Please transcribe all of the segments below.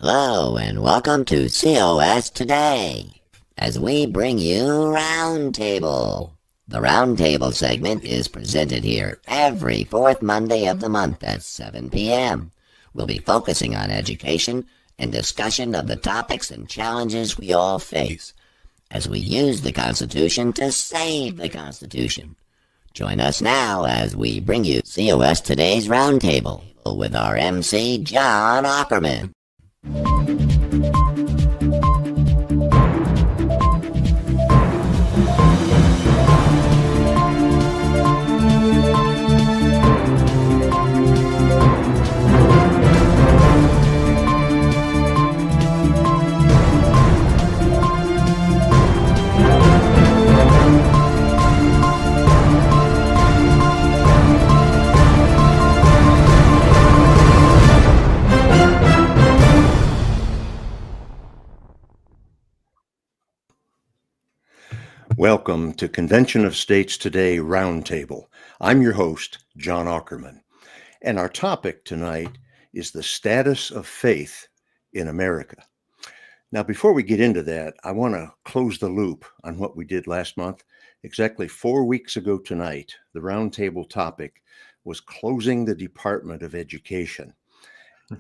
Hello and welcome to COS Today, as we bring you Roundtable. The Roundtable segment is presented here every fourth Monday of the month at 7 p.m. We'll be focusing on education and discussion of the topics and challenges we all face as we use the Constitution to save the Constitution. Join us now as we bring you COS Today's Roundtable with our MC, John Ackerman. Welcome to Convention of States Today Roundtable. I'm your host, John Ackerman, and our topic tonight is the status of faith in America. Now, before we get into that, I want to close the loop on what we did last month. Exactly 4 weeks ago tonight, the roundtable topic was closing the Department of Education.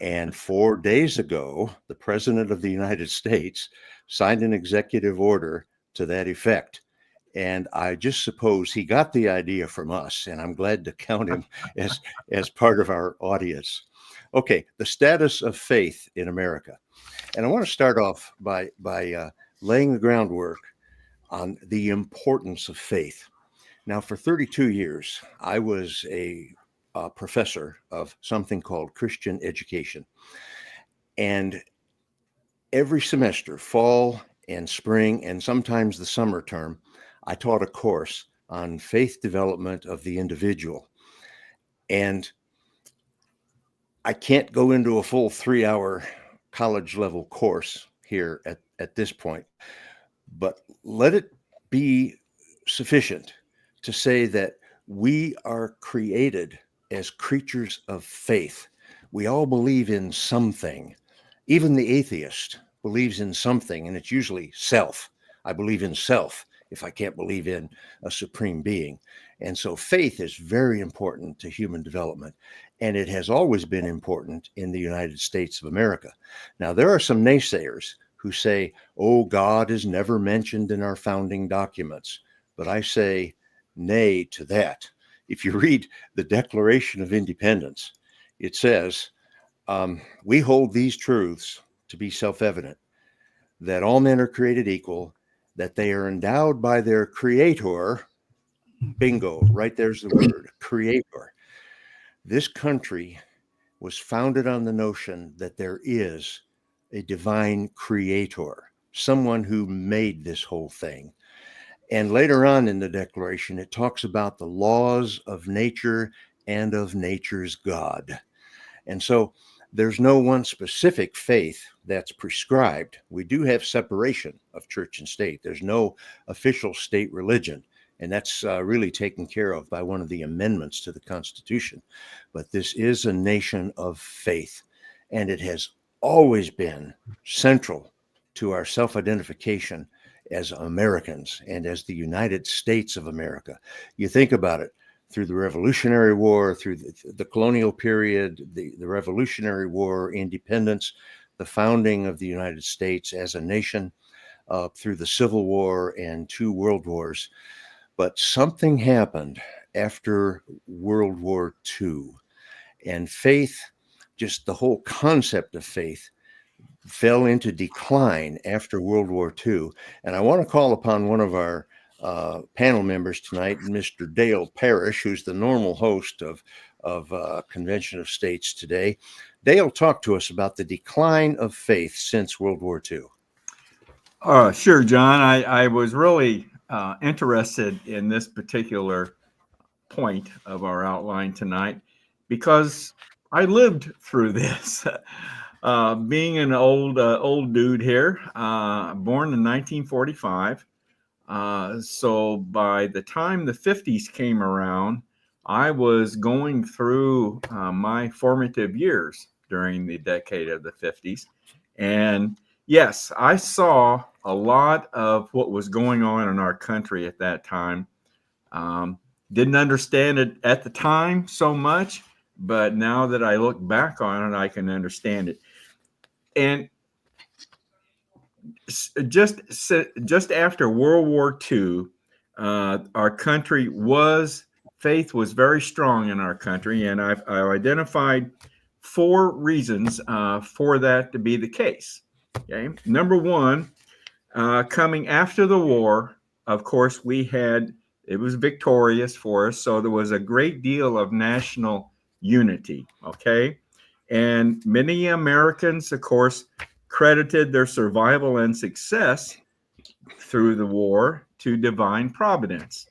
And 4 days ago, the President of the United States signed an executive order to that effect. And I just suppose he got the idea from us, and I'm glad to count him as part of our audience. Okay, the status of faith in America. And I want to start off by laying the groundwork on the importance of faith. Now, for 32 years, I was a professor of something called Christian education. And every semester, fall and spring, and sometimes the summer term, I taught a course on faith development of the individual. And I can't go into a full 3-hour college level course here at this point, but let it be sufficient to say that we are created as creatures of faith. We all believe in something. Even the atheist believes in something, and it's usually self. I believe in self if I can't believe in a supreme being. And so faith is very important to human development, and it has always been important in the United States of America. Now, there are some naysayers who say, oh, God is never mentioned in our founding documents. But I say nay to that. If you read the Declaration of Independence, it says, we hold these truths to be self-evident, that all men are created equal, that they are endowed by their creator. Bingo, right there's the word, creator. This country was founded on the notion that there is a divine creator, someone who made this whole thing. And later on in the Declaration, it talks about the laws of nature and of nature's God. And so there's no one specific faith that's prescribed. We do have separation of church and state. There's no official state religion, and that's really taken care of by one of the amendments to the Constitution. But this is a nation of faith, and it has always been central to our self-identification as Americans and as the United States of America. You think about it. Through the Revolutionary War, through the colonial period, the Revolutionary War, independence, the founding of the United States as a nation, through the Civil War and 2 world wars. But something happened after World War II, and faith, just the whole concept of faith, fell into decline after World War II. And I want to call upon one of our panel members tonight, Mr. Dale Parrish, who's the normal host of Convention of States Today. Dale, talk to us about the decline of faith since World War II. Sure, John. I was really interested in this particular point of our outline tonight because I lived through this. Being an old dude here, born in 1945. So by the time the 50s came around, I was going through my formative years during the decade of the 50s. And yes, I saw a lot of what was going on in our country at that time. Didn't understand it at the time so much, but now that I look back on it, I can understand it. And just after World War II, our country faith was very strong in our country, and I've identified 4 reasons for that to be the case. Okay, number one, coming after the war, of course, it was victorious for us, so there was a great deal of national unity. Okay, and many Americans, of course, credited their survival and success through the war to divine providence.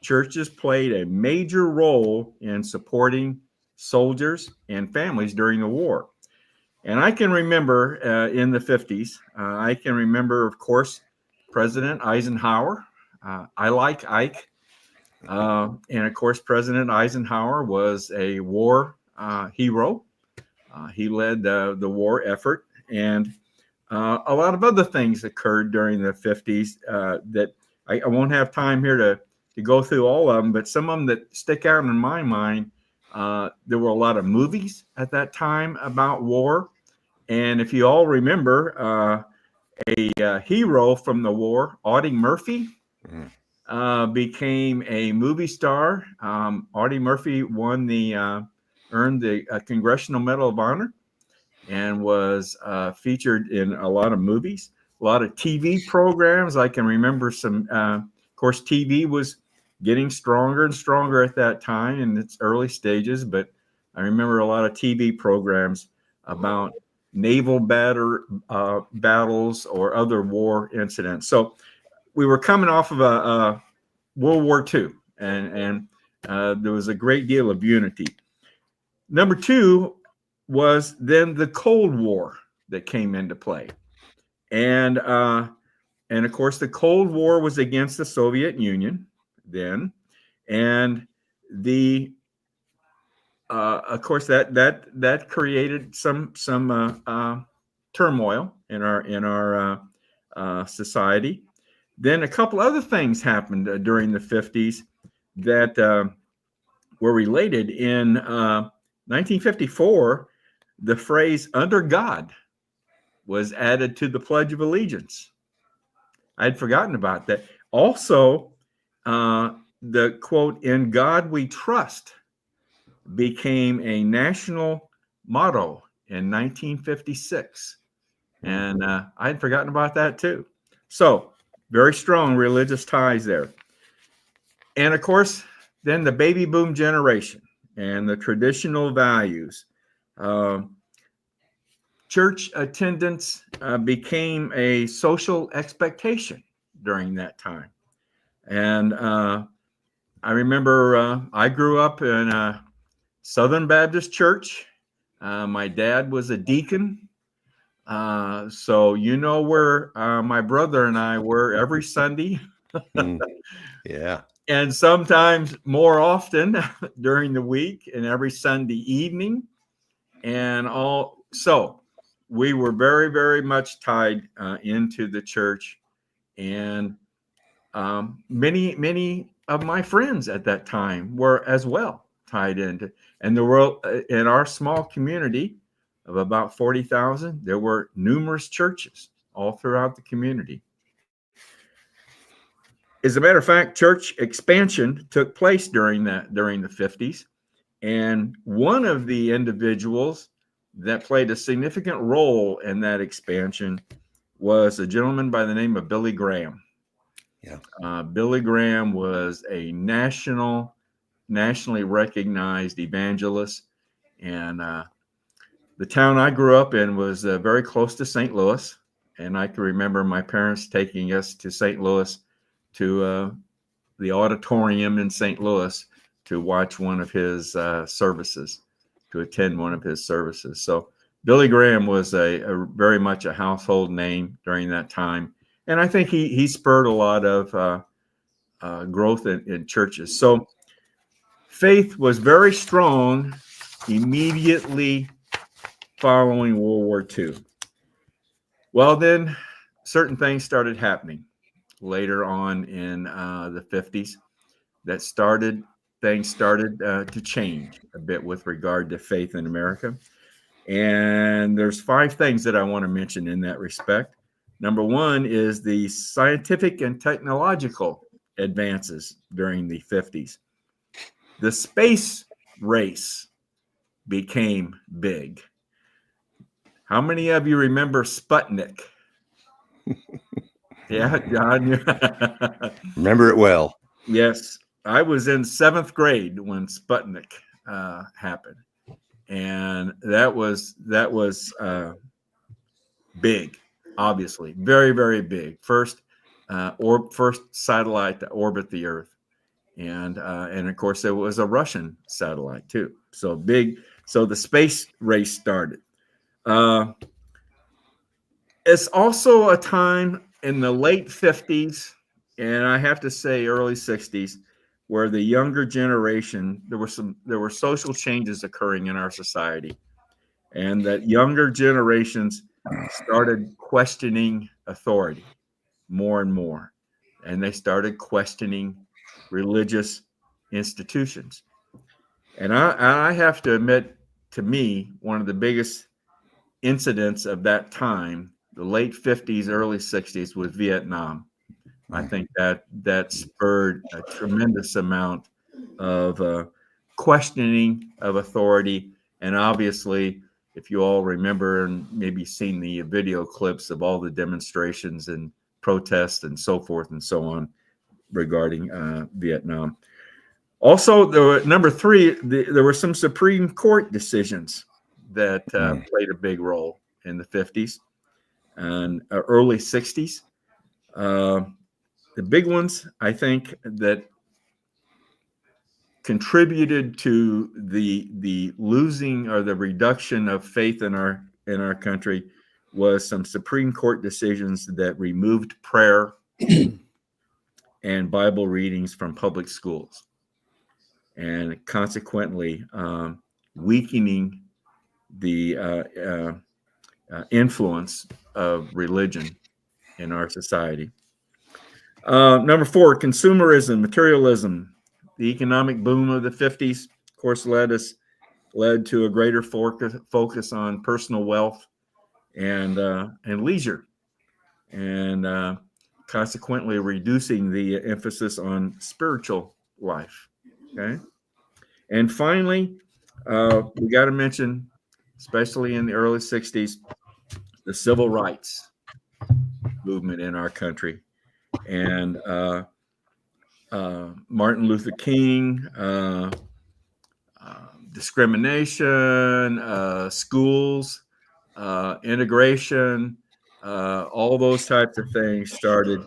Churches played a major role in supporting soldiers and families during the war. And I can remember in the 50s, I can remember, of course, President Eisenhower. I like Ike. And of course, President Eisenhower was a war hero. He led the war effort. And a lot of other things occurred during the 50s that I won't have time here to go through all of them, but some of them that stick out in my mind, there were a lot of movies at that time about war. And if you all remember, a hero from the war, Audie Murphy, became a movie star. Audie Murphy earned the Congressional Medal of Honor and was featured in a lot of movies, a lot of TV programs. I can remember some, of course, TV was getting stronger and stronger at that time in its early stages, but I remember a lot of TV programs about naval battles or other war incidents. So we were coming off of a World War II, and there was a great deal of unity. Number 2 was then the Cold War that came into play. And of course, the Cold War was against the Soviet Union then. And of course, that created some turmoil in our society. Then a couple other things happened during the 50s that were related. In 1954, the phrase "under God" was added to the Pledge of Allegiance. I'd forgotten about that. Also, the quote, "In God we trust," became a national motto in 1956. And I'd forgotten about that too. So very strong religious ties there. And of course, then the baby boom generation and the traditional values. Church attendance became a social expectation during that time. And I remember I grew up in a Southern Baptist church. My dad was a deacon. So you know where my brother and I were every Sunday. Yeah. And sometimes more often during the week and every Sunday evening. And so we were very, very much tied into the church. And many of my friends at that time were as well tied into. And the world in our small community of about 40,000, there were numerous churches all throughout the community. As a matter of fact, church expansion took place during the 50s. And one of the individuals that played a significant role in that expansion was a gentleman by the name of Billy Graham. Yeah. Billy Graham was a nationally recognized evangelist. And the town I grew up in was very close to St. Louis. And I can remember my parents taking us to St. Louis to the auditorium in St. Louis to watch one of his services, to attend one of his services. So Billy Graham was a very much a household name during that time. And I think he spurred a lot of growth in churches. So faith was very strong immediately following World War II. Well, then certain things started happening later on in the 50s that things started to change a bit with regard to faith in America. And there's 5 things that I want to mention in that respect. Number one is the scientific and technological advances during the 50s. The space race became big. How many of you remember Sputnik? Yeah, John. Remember it well. Yes, I was in 7th grade when Sputnik happened, and that was big, obviously, very very big. First satellite to orbit the Earth, and of course it was a Russian satellite too. So big. So the space race started. Uh, it's also a time in the late 50s, and I have to say early 60s, where the younger generation, there were social changes occurring in our society, and that younger generations started questioning authority more and more, and they started questioning religious institutions. And I have to admit, to me, one of the biggest incidents of that time, the late 50s, early 60s, was Vietnam. I think that spurred a tremendous amount of questioning of authority. And obviously, if you all remember and maybe seen the video clips of all the demonstrations and protests and so forth and so on regarding Vietnam. Also, number 3, there were some Supreme Court decisions that played a big role in the 50s and early 60s. The big ones, I think, that contributed to the losing or the reduction of faith in our country was some Supreme Court decisions that removed prayer and Bible readings from public schools, and consequently weakening the influence of religion in our society. Number 4, consumerism, materialism. The economic boom of the 50s, of course, led to a greater focus on personal wealth and leisure, and consequently reducing the emphasis on spiritual life. Okay, and finally, we got to mention, especially in the early 60s, the civil rights movement in our country. And Martin Luther King, discrimination, schools, integration, all those types of things started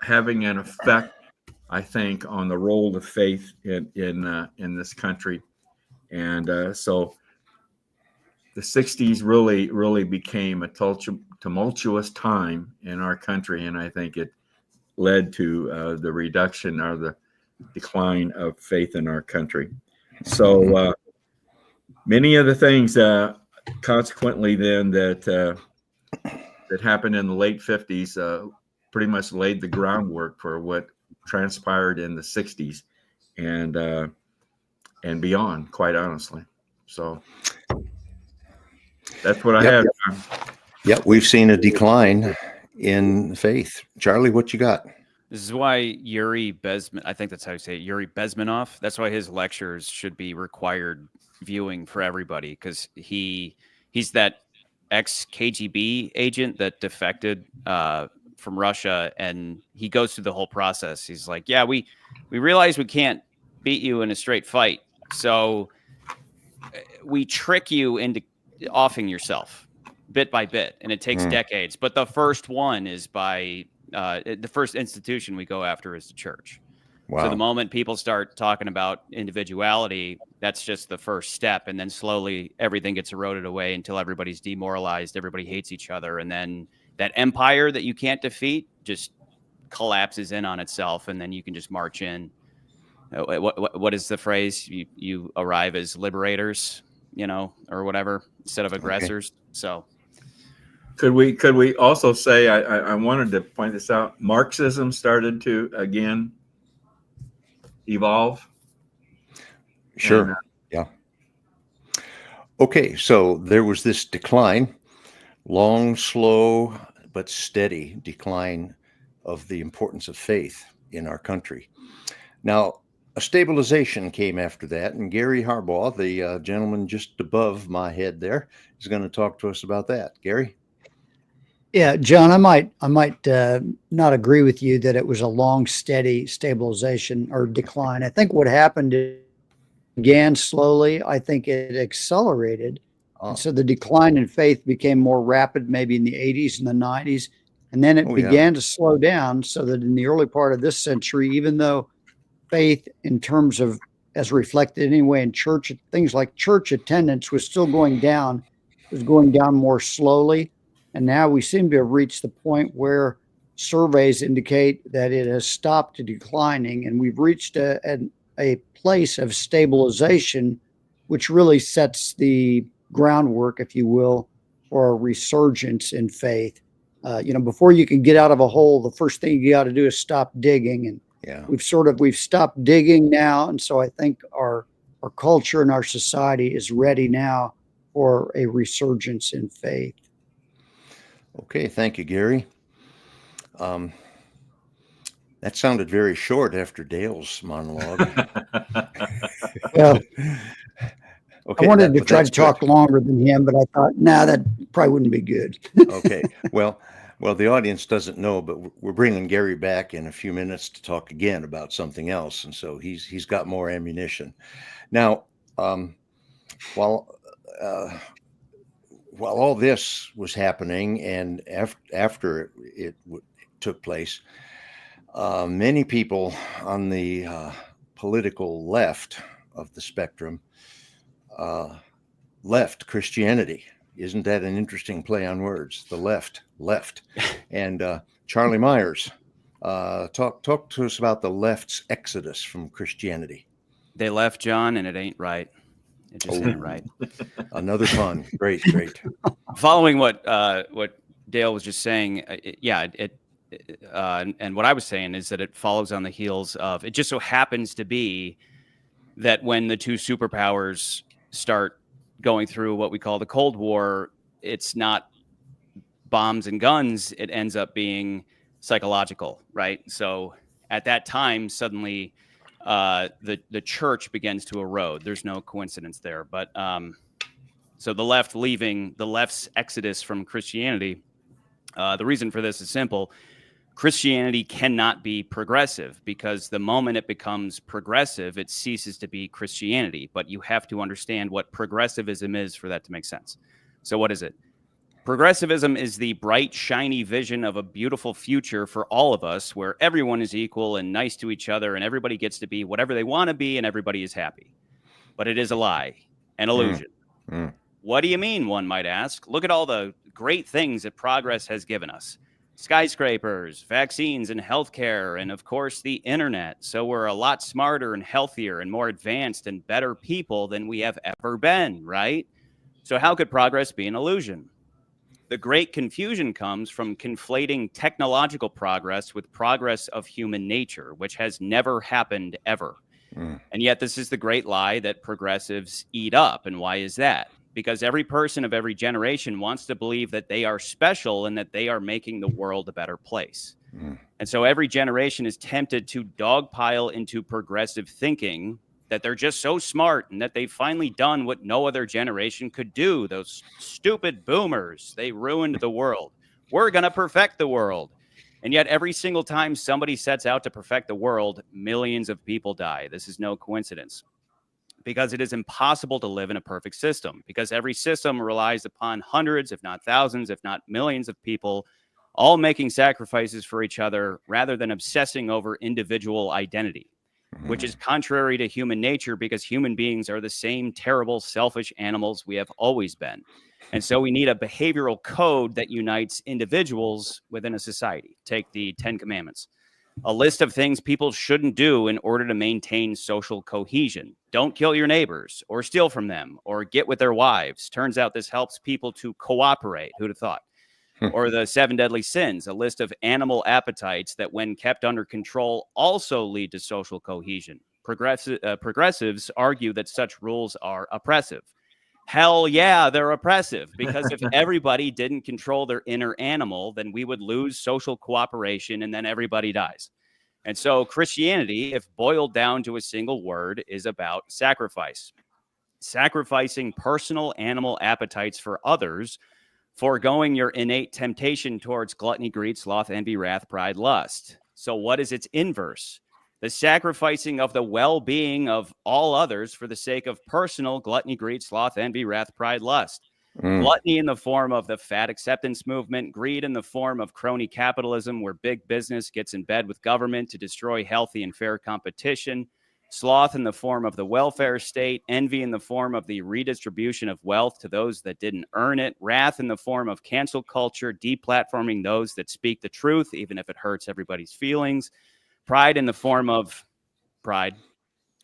having an effect, I think, on the role of faith in this country. And so the 60s really became a tumultuous time in our country, and I think it led to the reduction or the decline of faith in our country. So many of the things consequently then that happened in the late 50s pretty much laid the groundwork for what transpired in the 60s and beyond, quite honestly. So that's what I have. Yep, we've seen a decline in faith. Charlie, what you got? This is why Yuri Bezmenov, I think that's how you say it, Yuri Bezmenov, that's why his lectures should be required viewing for everybody, because he's that ex-KGB agent that defected from Russia, and he goes through the whole process. He's like, yeah, we realize we can't beat you in a straight fight, so we trick you into offing yourself bit by bit, and it takes decades. But the first one is by the first institution we go after is the church. Wow. So the moment people start talking about individuality, that's just the first step. And then slowly everything gets eroded away until everybody's demoralized. Everybody hates each other. And then that empire that you can't defeat just collapses in on itself. And then you can just march in. What is the phrase? You arrive as liberators, or whatever, instead of aggressors. Okay. So Could we also say, I wanted to point this out, Marxism started to again evolve. Sure. And, Yeah. Okay, so there was this decline, long, slow, but steady decline of the importance of faith in our country. Now, a stabilization came after that, and Gary Harbaugh, the gentleman just above my head there, is going to talk to us about that. Gary? Yeah, John, I might not agree with you that it was a long, steady stabilization or decline. I think what happened is began slowly. I think it accelerated. Oh, And so the decline in faith became more rapid, maybe in the 80s and the 90s. And then it oh yeah. began to slow down so that in the early part of this century, even though faith, in terms of as reflected anyway in church, things like church attendance was still going down, was going down more slowly. And now we seem to have reached the point where surveys indicate that it has stopped declining, and we've reached a place of stabilization, which really sets the groundwork, if you will, for a resurgence in faith. Before you can get out of a hole, the first thing you got to do is stop digging. And Yeah. we've stopped digging now, and so I think our culture and our society is ready now for a resurgence in faith. Okay, thank you, Gary. That sounded very short after Dale's monologue. Well, Okay, I wanted to but try that's to talk good. longer than him, but I thought, that probably wouldn't be good. Okay, well, the audience doesn't know, but we're bringing Gary back in a few minutes to talk again about something else, and so he's got more ammunition. Now, while all this was happening, and after it took place, many people on the political left of the spectrum left Christianity. Isn't that an interesting play on words? The left. And Charlie Myers, talk to us about the left's exodus from Christianity. They left, John, and it ain't right. It just ain't right. Another pun. Great. Following what Dale was just saying, and what I was saying is that it follows on the heels of, it just so happens to be that when the two superpowers start going through what we call the Cold War, it's not bombs and guns. It ends up being psychological, right? So at that time, suddenly the church begins to erode. There's no coincidence there. But so the left's exodus from Christianity, the reason for this is simple. Christianity cannot be progressive, because the moment it becomes progressive, it ceases to be Christianity. But you have to understand what progressivism is for that to make sense. So what is it? Progressivism is the bright, shiny vision of a beautiful future for all of us, where everyone is equal and nice to each other, and everybody gets to be whatever they want to be, and everybody is happy. But it is a lie, an illusion. What do you mean, one might ask? Look at all the great things that progress has given us. Skyscrapers, vaccines and healthcare, and of course the internet. So we're a lot smarter and healthier and more advanced and better people than we have ever been, right? So how could progress be an illusion? The great confusion comes from conflating technological progress with progress of human nature, which has never happened ever. And yet this is the great lie that progressives eat up. And why is that? Because every person of every generation wants to believe that they are special and that they are making the world a better place. And so every generation is tempted to dogpile into progressive thinking that they're just so smart and that they've finally done what no other generation could do. Those stupid boomers, they ruined the world. We're going to perfect the world. And yet every single time somebody sets out to perfect the world, millions of people die. This is no coincidence. Because it is impossible to live in a perfect system, because every system relies upon hundreds, if not thousands, if not millions of people, all making sacrifices for each other rather than obsessing over individual identity, which is contrary to human nature, because human beings are the same terrible, selfish animals we have always been. And so we need a behavioral code that unites individuals within a society. Take the 10 Commandments. A list of things people shouldn't do in order to maintain social cohesion. Don't kill your neighbors or steal from them or get with their wives. Turns out this helps people to cooperate. Who'd have thought? Or the 7 deadly sins, a list of animal appetites that, when kept under control, also lead to social cohesion. Progressives argue that such rules are oppressive. Hell yeah, they're oppressive, because if everybody didn't control their inner animal, then we would lose social cooperation and then everybody dies. And so Christianity, if boiled down to a single word, is about sacrifice. Sacrificing personal animal appetites for others, foregoing your innate temptation towards gluttony, greed, sloth, envy, wrath, pride, lust. So what is its inverse? The sacrificing of the well-being of all others for the sake of personal gluttony, greed, sloth, envy, wrath, pride, lust. Gluttony in the form of the fat acceptance movement, greed in the form of crony capitalism, where big business gets in bed with government to destroy healthy and fair competition. Sloth in the form of the welfare state, envy in the form of the redistribution of wealth to those that didn't earn it, wrath in the form of cancel culture, deplatforming those that speak the truth, even if it hurts everybody's feelings, pride in the form of pride,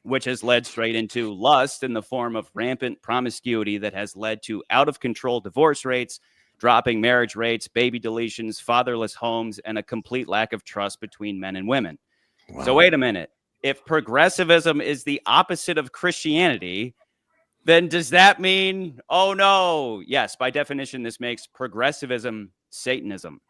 which has led straight into lust in the form of rampant promiscuity that has led to out of control divorce rates, dropping marriage rates, baby deletions, fatherless homes, and a complete lack of trust between men and women. Wow. So wait a minute. If progressivism is the opposite of Christianity, then does that mean, oh no, yes, by definition, this makes progressivism Satanism.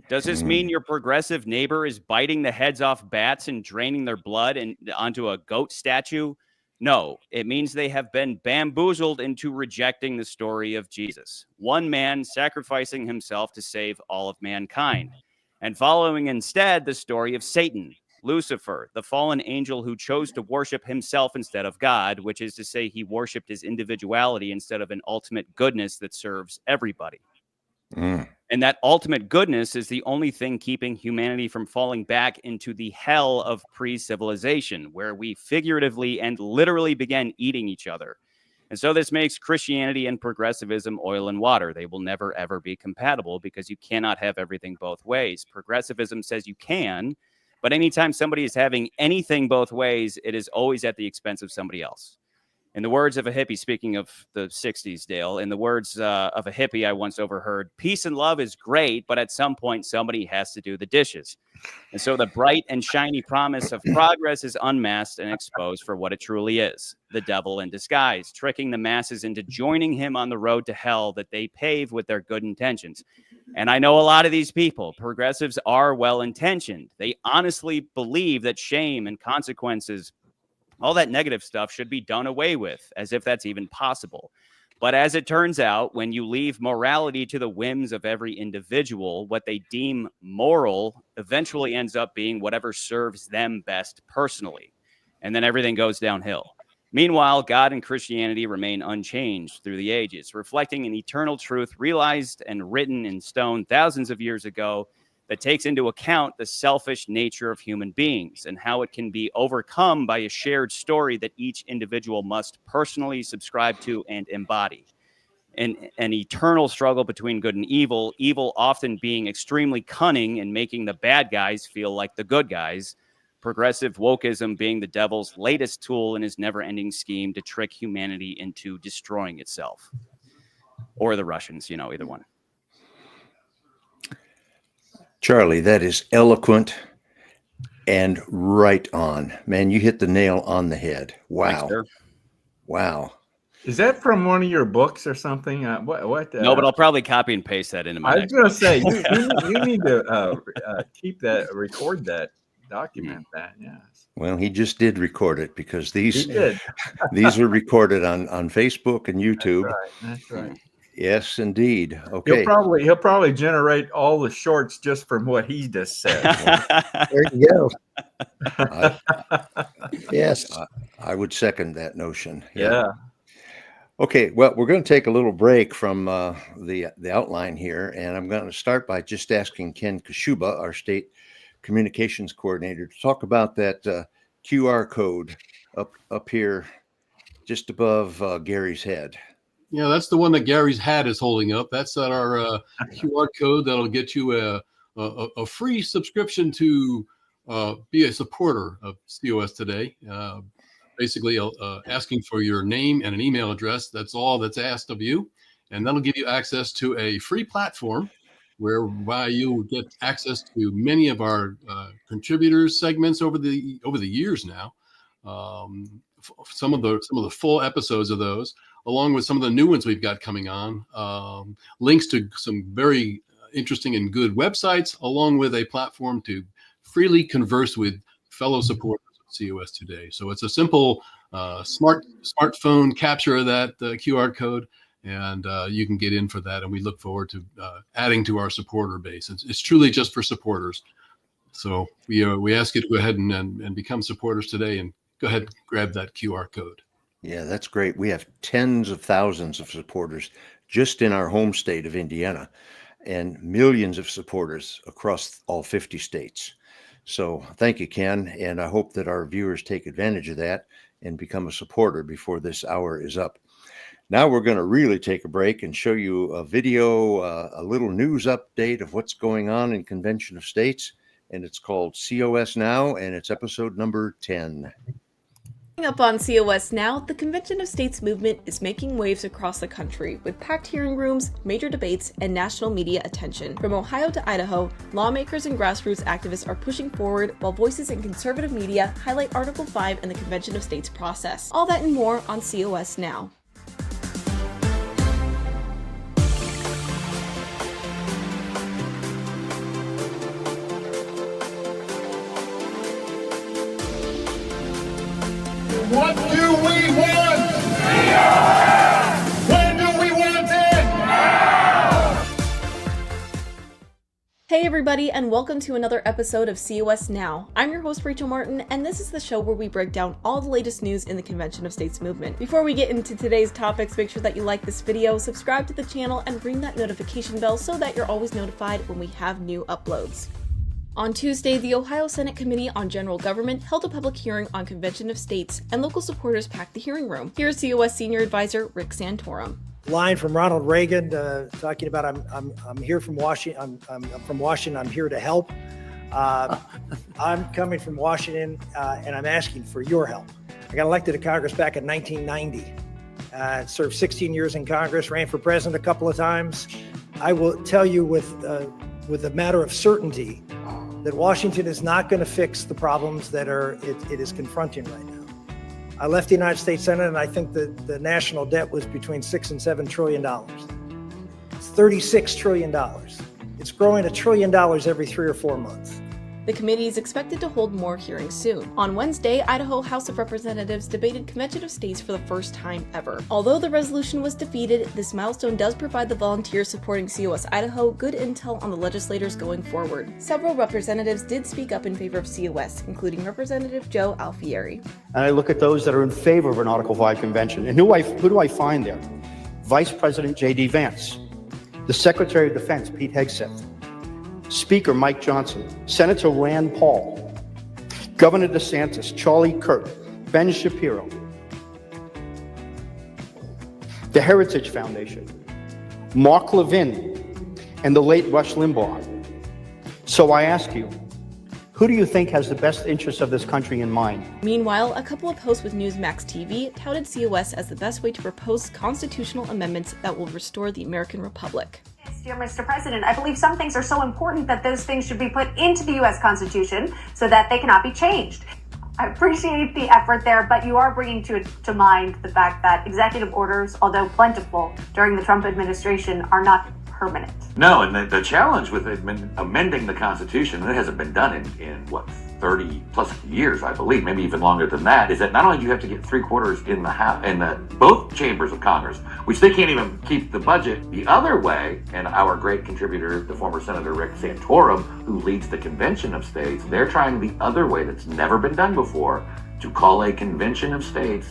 Does this mean your progressive neighbor is biting the heads off bats and draining their blood onto a goat statue? No, it means they have been bamboozled into rejecting the story of Jesus, one man sacrificing himself to save all of mankind, and following instead the story of Satan, Lucifer, the fallen angel who chose to worship himself instead of God, which is to say he worshiped his individuality instead of an ultimate goodness that serves everybody. And that ultimate goodness is the only thing keeping humanity from falling back into the hell of pre-civilization, where we figuratively and literally began eating each other. And so this makes Christianity and progressivism oil and water. They will never, ever be compatible because you cannot have everything both ways. Progressivism says you can, but anytime somebody is having anything both ways, it is always at the expense of somebody else. In the words of a hippie, speaking of the 60s, Dale, in the words of a hippie I once overheard, peace and love is great, but at some point somebody has to do the dishes. And so the bright and shiny promise of progress is unmasked and exposed for what it truly is, the devil in disguise, tricking the masses into joining him on the road to hell that they pave with their good intentions. And I know a lot of these people, progressives, are well-intentioned. They honestly believe that shame and consequences, all that negative stuff, should be done away with, as if that's even possible. But as it turns out, when you leave morality to the whims of every individual, what they deem moral eventually ends up being whatever serves them best personally. And then everything goes downhill. Meanwhile, God and Christianity remain unchanged through the ages, reflecting an eternal truth realized and written in stone thousands of years ago that takes into account the selfish nature of human beings and how it can be overcome by a shared story that each individual must personally subscribe to and embody. An eternal struggle between good and evil, evil often being extremely cunning and making the bad guys feel like the good guys, progressive wokeism being the devil's latest tool in his never-ending scheme to trick humanity into destroying itself. Or the Russians, either one. Charlie, that is eloquent and right on. Man, you hit the nail on the head. Wow. Thanks, wow. Is that from one of your books or something? What? No, but I'll probably copy and paste that into my I was going to say, you need to record that, document that, yes. Well, he just did record it because these are recorded on Facebook and YouTube. That's right. Yes, indeed. Okay. He'll probably generate all the shorts just from what he just said. There you go. Yes. I would second that notion. Yeah. Okay. Well, we're going to take a little break from the outline here, and I'm going to start by just asking Ken Kashuba, our state communications coordinator, to talk about that QR code up here just above Gary's head. Yeah, that's the one that Gary's hat is holding up. That's our QR code that'll get you a free subscription to be a supporter of COS Today. Basically, asking for your name and an email address. That's all that's asked of you. And that'll give you access to a free platform whereby you'll get access to many of our contributors segments over the years now. Some of the full episodes of those, along with some of the new ones we've got coming on, links to some very interesting and good websites, along with a platform to freely converse with fellow supporters of COS today. So it's a simple smartphone capture of that QR code, and you can get in for that. And we look forward to adding to our supporter base. It's truly just for supporters. So we ask you to go ahead and become supporters today, and go ahead and grab that QR code. Yeah, that's great. We have tens of thousands of supporters just in our home state of Indiana, and millions of supporters across all 50 states. So thank you, Ken. And I hope that our viewers take advantage of that and become a supporter before this hour is up. Now we're going to really take a break and show you a video, a little news update of what's going on in Convention of States. And it's called COS Now, and it's episode number 10. Up on COS Now, the Convention of States movement is making waves across the country with packed hearing rooms, major debates, and national media attention. From Ohio to Idaho, lawmakers and grassroots activists are pushing forward, while voices in conservative media highlight Article 5 and the Convention of States process. All that and more on COS Now. What do we want? When do we want it? Hey everybody, and welcome to another episode of COS Now. I'm your host Rachel Martin, and this is the show where we break down all the latest news in the Convention of States movement. Before we get into today's topics, make sure that you like this video, subscribe to the channel, and ring that notification bell so that you're always notified when we have new uploads. On Tuesday, the Ohio Senate Committee on General Government held a public hearing on Convention of States, and local supporters packed the hearing room. Here's COS Senior Advisor Rick Santorum. Line from Ronald Reagan talking about I'm here from Washington. I'm from Washington. I'm here to help. I'm coming from Washington, and I'm asking for your help. I got elected to Congress back in 1990. Served 16 years in Congress. Ran for president a couple of times. I will tell you with a matter of certainty that Washington is not going to fix the problems that it is confronting right now. I left the United States Senate, and I think that the national debt was between $6 and $7 trillion. It's $36 trillion. It's growing $1 trillion every 3 or 4 months. The committee is expected to hold more hearings soon. On Wednesday, Idaho House of Representatives debated Convention of States for the first time ever. Although the resolution was defeated, this milestone does provide the volunteers supporting COS Idaho good intel on the legislators going forward. Several representatives did speak up in favor of COS, including Representative Joe Alfieri. And I look at those that are in favor of an Article 5 convention. And who do I find there? Vice President J.D. Vance, the Secretary of Defense, Pete Hegseth, Speaker Mike Johnson, Senator Rand Paul, Governor DeSantis, Charlie Kirk, Ben Shapiro, the Heritage Foundation, Mark Levin, and the late Rush Limbaugh. So I ask you, who do you think has the best interests of this country in mind? Meanwhile, a couple of hosts with Newsmax TV touted COS as the best way to propose constitutional amendments that will restore the American Republic. Dear Mr. President, I believe some things are so important that those things should be put into the U.S. Constitution so that they cannot be changed. I appreciate the effort there, but you are bringing to mind the fact that executive orders, although plentiful during the Trump administration, are not permanent. No, and the challenge with amending the Constitution, and it hasn't been done in 30 plus years, I believe, maybe even longer than that, is that not only do you have to get 3/4 in the House, in both chambers of Congress, which they can't even keep the budget the other way, and our great contributor, the former Senator Rick Santorum, who leads the Convention of States, they're trying the other way that's never been done before, to call a Convention of States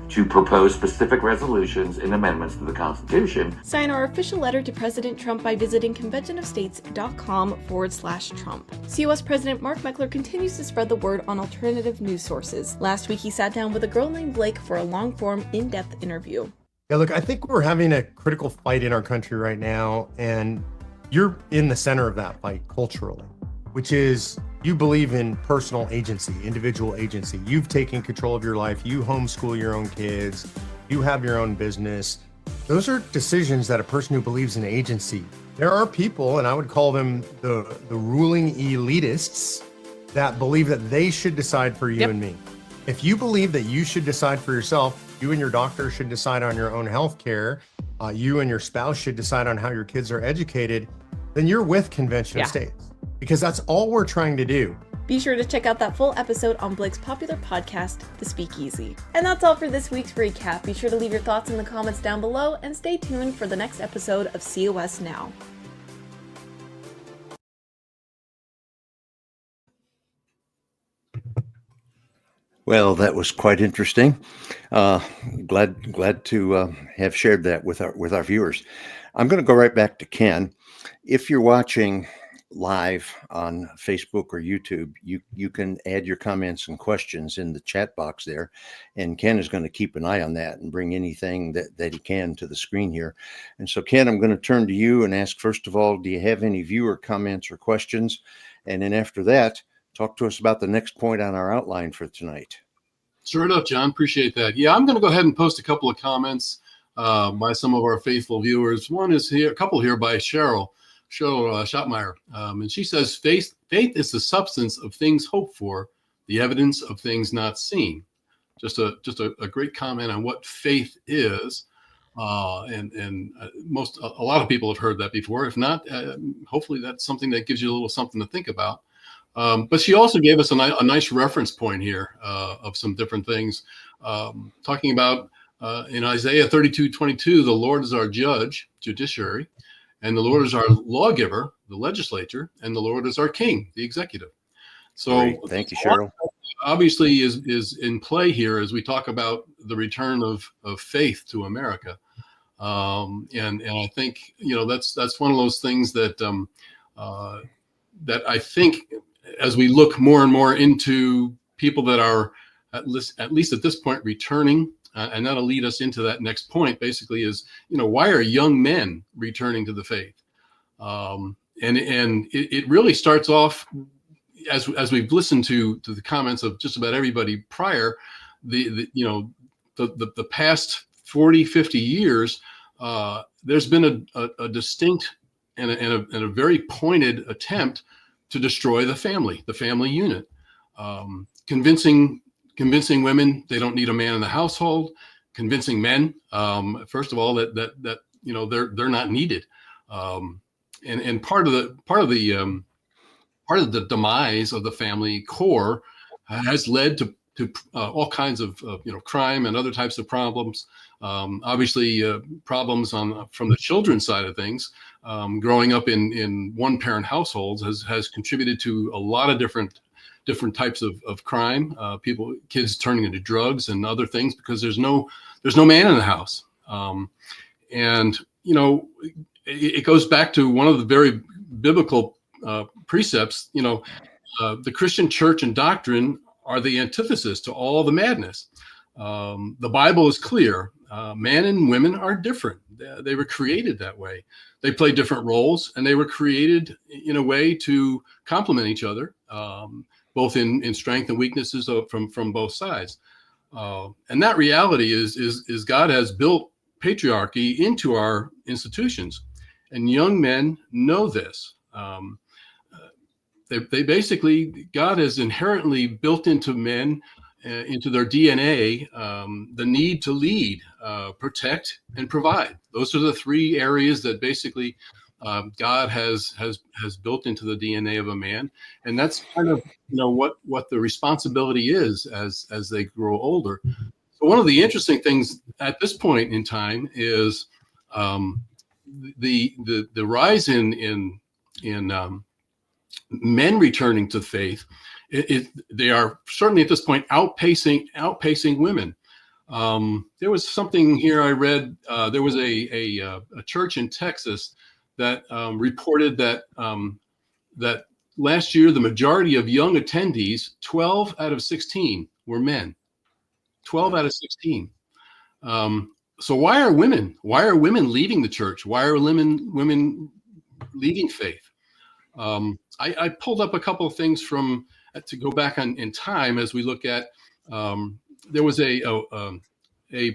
to propose specific resolutions and amendments to the Constitution. Sign our official letter to President Trump by visiting conventionofstates.com/Trump. COS President Mark Meckler continues to spread the word on alternative news sources. Last week, he sat down with a girl named Blake for a long-form, in-depth interview. Yeah, look, I think we're having a critical fight in our country right now, and you're in the center of that fight culturally, which is you believe in personal agency, individual agency. You've taken control of your life. You homeschool your own kids. You have your own business. Those are decisions that a person who believes in agency There are people, and I would call them the ruling elitists, that believe that they should decide for you and me. If you believe that you should decide for yourself, you and your doctor should decide on your own health care, you and your spouse should decide on how your kids are educated, then you're with Convention of States, because that's all we're trying to do. Be sure to check out that full episode on Blake's popular podcast, The Speakeasy. And that's all for this week's recap. Be sure to leave your thoughts in the comments down below and stay tuned for the next episode of COS Now. Well, that was quite interesting. Glad to have shared that with our viewers. I'm going to go right back to Ken. If you're watching live on Facebook or YouTube, you can add your comments and questions in the chat box there, and Ken is going to keep an eye on that and bring anything that he can to the screen here. And so, Ken, I'm going to turn to you and ask, first of all, do you have any viewer comments or questions? And then after that, talk to us about the next point on our outline for tonight. Sure enough, John. Appreciate that. Yeah, I'm going to go ahead and post a couple of comments by some of our faithful viewers. One is here, a couple here by Cheryl Schottmeyer, and she says, faith is the substance of things hoped for, the evidence of things not seen. Just a great comment on what faith is, and a lot of people have heard that before. If not, hopefully that's something that gives you a little something to think about. But she also gave us a nice reference point here of some different things, talking about in Isaiah 32:22, the Lord is our judiciary. And the Lord is our lawgiver, the legislature, and the Lord is our king, the executive. So great. Thank you, Cheryl. Obviously is in play here as we talk about the return of faith to America. And I think, that's one of those things that that I think as we look more and more into people that are at least at this point returning, and that'll lead us into that next point, basically, is, why are young men returning to the faith? And it really starts off, as we've listened to the comments of just about everybody prior, the past 40, 50 years, there's been a distinct and a very pointed attempt to destroy the family unit, convincing women they don't need a man in the household, convincing men, first of all, that they're not needed, and part of the demise of the family core has led to all kinds of crime and other types of problems. Obviously, problems from the children's side of things. Growing up in one-parent households has contributed to a lot of different types of crime, kids turning into drugs and other things because there's no man in the house. And it goes back to one of the very biblical precepts. The Christian church and doctrine are the antithesis to all the madness. The Bible is clear. Men and women are different. They were created that way. They play different roles, and they were created in a way to complement each other, both in strength and weaknesses from both sides. And that reality is God has built patriarchy into our institutions, and young men know this. They basically, God has inherently built into men, into their DNA, the need to lead, protect, and provide. Those are the three areas that basically God has built into the DNA of a man, and that's kind of what the responsibility is as they grow older. So one of the interesting things at this point in time is the rise in men returning to faith. They are certainly at this point outpacing women. There was something here I read. There was a church in Texas that reported that that last year the majority of young attendees, 12 out of 16, were men. 12 out of 16. So why are women leaving the church? Why are women leaving faith? I pulled up a couple of things to go back in time as we look at. There was a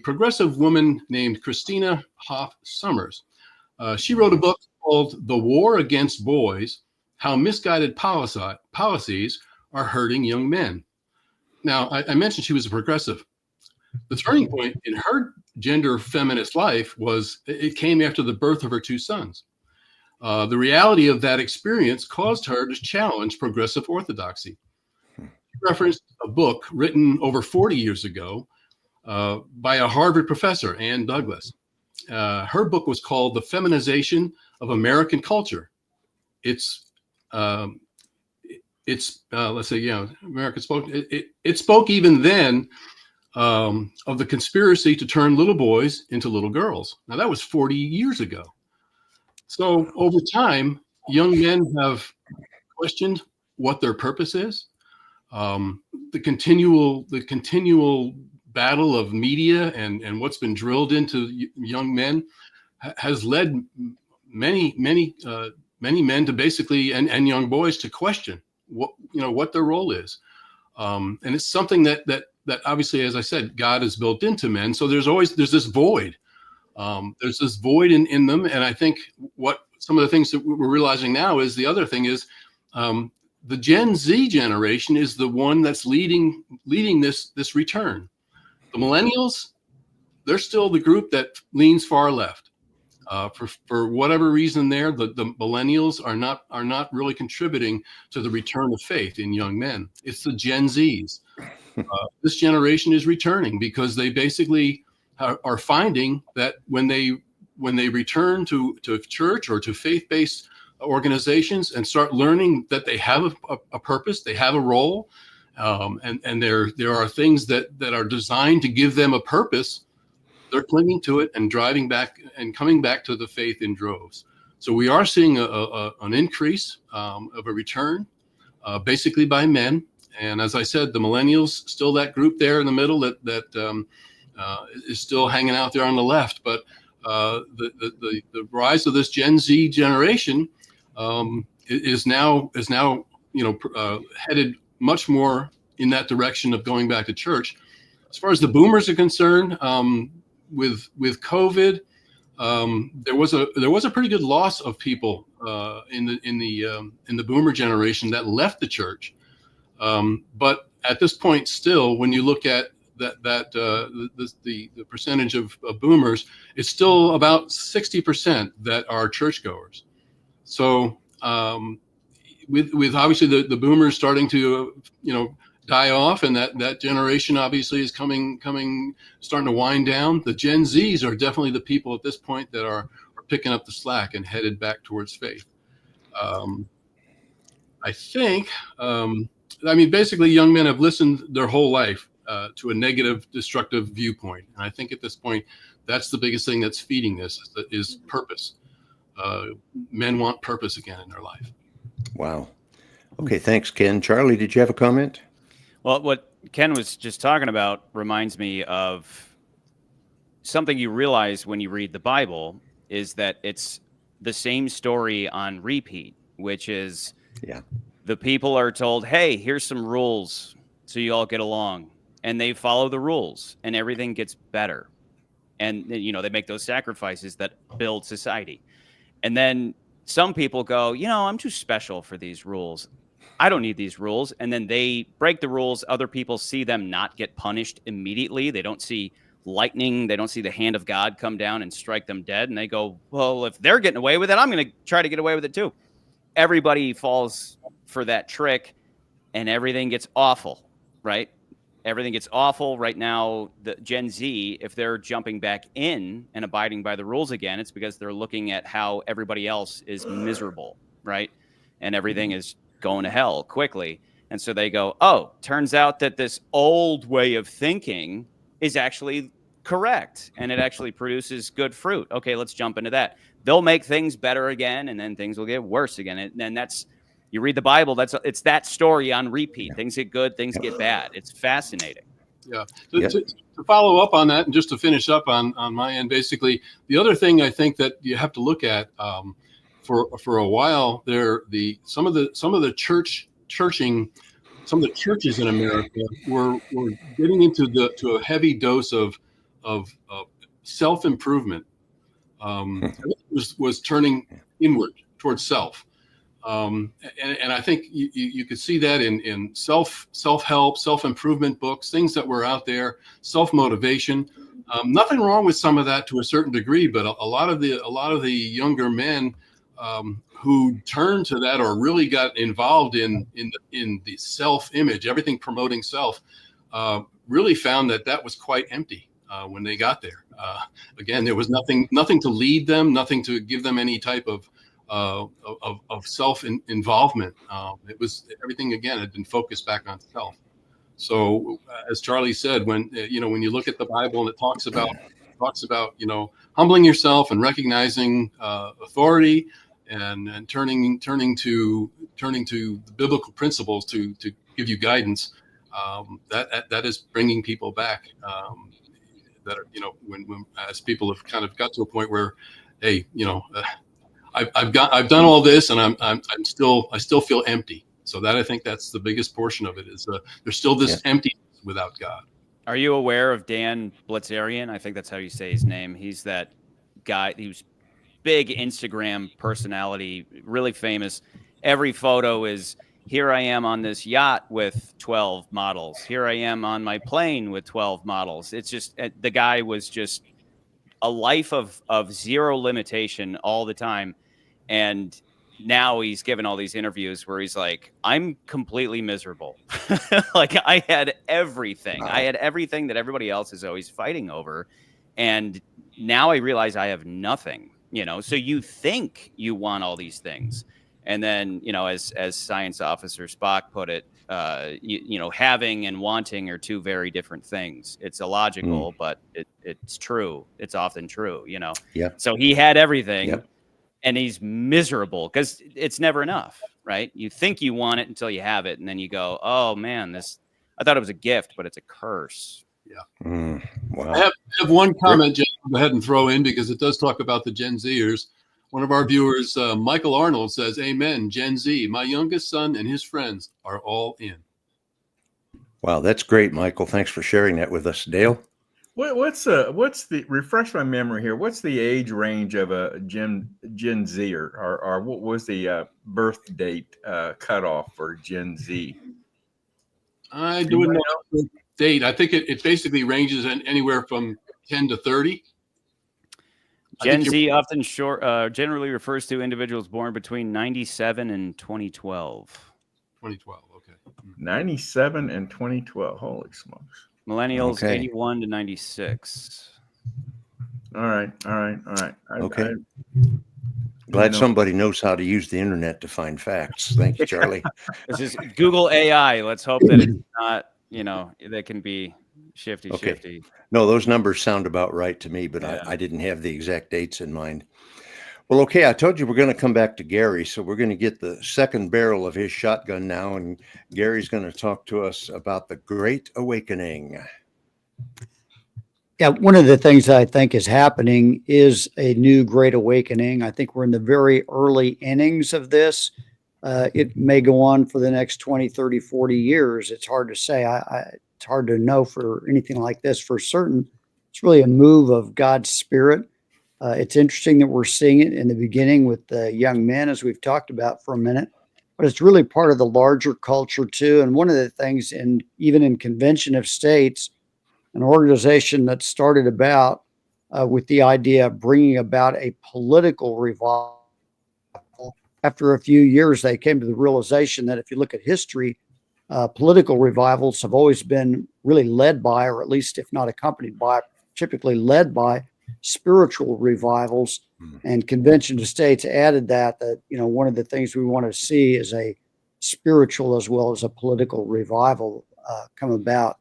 progressive woman named Christina Hoff Summers. She wrote a book called The War Against Boys: How Misguided Policies Are Hurting Young Men. Now, I mentioned she was a progressive. The turning point in her gender feminist life was it came after the birth of her two sons. The reality of that experience caused her to challenge progressive orthodoxy. She referenced a book written over 40 years ago by a Harvard professor, Ann Douglas. Her book was called The Feminization of American Culture. It's let's say, America spoke. It spoke even then of the conspiracy to turn little boys into little girls. Now that was 40 years ago. So over time, young men have questioned what their purpose is. The continual battle of media and what's been drilled into young men has led many men to basically and young boys to question what their role is. And it's something that obviously, as I said, God has built into men. So there's this void. There's this void in them. And I think what some of the things that we're realizing now is the other thing is the Gen Z generation is the one that's leading this return. The millennials, they're still the group that leans far left. For whatever reason there, the millennials are not really contributing to the return of faith in young men. It's the Gen Zs. This generation is returning because they basically are finding that when they return to church or to faith-based organizations and start learning that they have a purpose, they have a role, and there are things that are designed to give them a purpose, they're clinging to it and driving back and coming back to the faith in droves. So we are seeing an increase of a return, basically by men. And as I said, the millennials, still that group there in the middle that is still hanging out there on the left. But the rise of this Gen Z generation is now headed much more in that direction of going back to church. As far as the boomers are concerned, with COVID, there was a pretty good loss of people in the boomer generation that left the church. But at this point, still, when you look at the percentage of boomers, it's still about 60% that are churchgoers. So with obviously the boomers starting to die off, and that generation obviously is starting to wind down, the Gen Zs are definitely the people at this point that are picking up the slack and headed back towards faith. I think, basically young men have listened their whole life to a negative, destructive viewpoint. And I think at this point, that's the biggest thing that's feeding this is purpose. Men want purpose again in their life. Wow. Okay, thanks, Ken. Charlie, did you have a comment? Well, what Ken was just talking about reminds me of something you realize when you read the Bible is that it's the same story on repeat, which is the people are told, hey, here's some rules so you all get along. And they follow the rules and everything gets better. And, they make those sacrifices that build society. And then some people go, I'm too special for these rules. I don't need these rules. And then they break the rules. Other people see them not get punished immediately. They don't see lightning. They don't see the hand of God come down and strike them dead. And they go, well, if they're getting away with it, I'm going to try to get away with it too. Everybody falls for that trick and everything gets awful, right? Everything gets awful right now. The Gen Z, if they're jumping back in and abiding by the rules again, it's because they're looking at how everybody else is miserable, right? And everything is going to hell quickly. And so they go, oh, turns out that this old way of thinking is actually correct. And it actually produces good fruit. Okay, let's jump into that. They'll make things better again, and then things will get worse again. And that's, you read the Bible, it's that story on repeat. Things get good, things get bad. It's fascinating. Yeah. To follow up on that, and just to finish up on my end, basically, the other thing I think that you have to look at for a while there, some of the churches in America were getting into to a heavy dose of self-improvement. was turning inward towards self. And I think you could see that in self-help, self-improvement books, things that were out there, self-motivation. Nothing wrong with some of that to a certain degree, but a lot of the younger men who turned to that or really got involved in the self-image, everything promoting self, really found that was quite empty when they got there. Again, there was nothing to lead them, nothing to give them any type of self-involvement. It was everything again had been focused back on self. So as Charlie said, when you look at the Bible and it talks about humbling yourself and recognizing authority and turning to the biblical principles to give you guidance, that is bringing people back. That are, when as people have kind of got to a point where, hey, I've done all this and I still feel empty. So that I think that's the biggest portion of it is there's still this emptiness without God. Are you aware of Dan Blitzerian? I think that's how you say his name. He's that guy. He was big Instagram personality, really famous. Every photo is, here I am on this yacht with 12 models. Here I am on my plane with 12 models. It's just, the guy was just a life of zero limitation all the time. And now he's given all these interviews where he's like, I'm completely miserable. Like I had everything. I had everything that everybody else is always fighting over. And now I realize I have nothing, so you think you want all these things. And then, as science officer Spock put it, having and wanting are two very different things. It's illogical, but it's true. It's often true, Yeah. So he had everything. Yep. And he's miserable because it's never enough, right? You think you want it until you have it. And then you go, oh man, I thought it was a gift, but it's a curse. Yeah. Wow. I have one comment, Jen, I'll go ahead and throw in because it does talk about the Gen Zers. One of our viewers, Michael Arnold, says, "Amen, Gen Z. My youngest son and his friends are all in." Wow, that's great, Michael. Thanks for sharing that with us. Dale? What's the refresh my memory here? What's the age range of a Gen Z or what was the birth date cutoff for Gen Z? I do not know the date. I think it basically ranges anywhere from 10 to 30. Gen Z often generally refers to individuals born between 97 and 2012. 2012, okay. 97 and 2012. Holy smokes. Millennials, 81 to 96. All right. Okay. Glad somebody knows how to use the internet to find facts. Thank you, Charlie. This is Google AI. Let's hope that it's not, that can be shifty. No, those numbers sound about right to me, but I didn't have the exact dates in mind. Well, okay, I told you we're going to come back to Gary, so we're going to get the second barrel of his shotgun now, and Gary's going to talk to us about the Great Awakening. Yeah, one of the things that I think is happening is a new Great Awakening. I think we're in the very early innings of this. It may go on for the next 20, 30, 40 years. It's hard to say. It's hard to know for anything like this for certain. It's really a move of God's Spirit. It's interesting that we're seeing it in the beginning with the young men, as we've talked about for a minute, but it's really part of the larger culture too. And one of the things, even in Convention of States, an organization that started about with the idea of bringing about a political revival. After a few years, they came to the realization that if you look at history, political revivals have always been really led by, or at least if not accompanied by, typically led by spiritual revivals. And Convention of States added that one of the things we want to see is a spiritual as well as a political revival come about.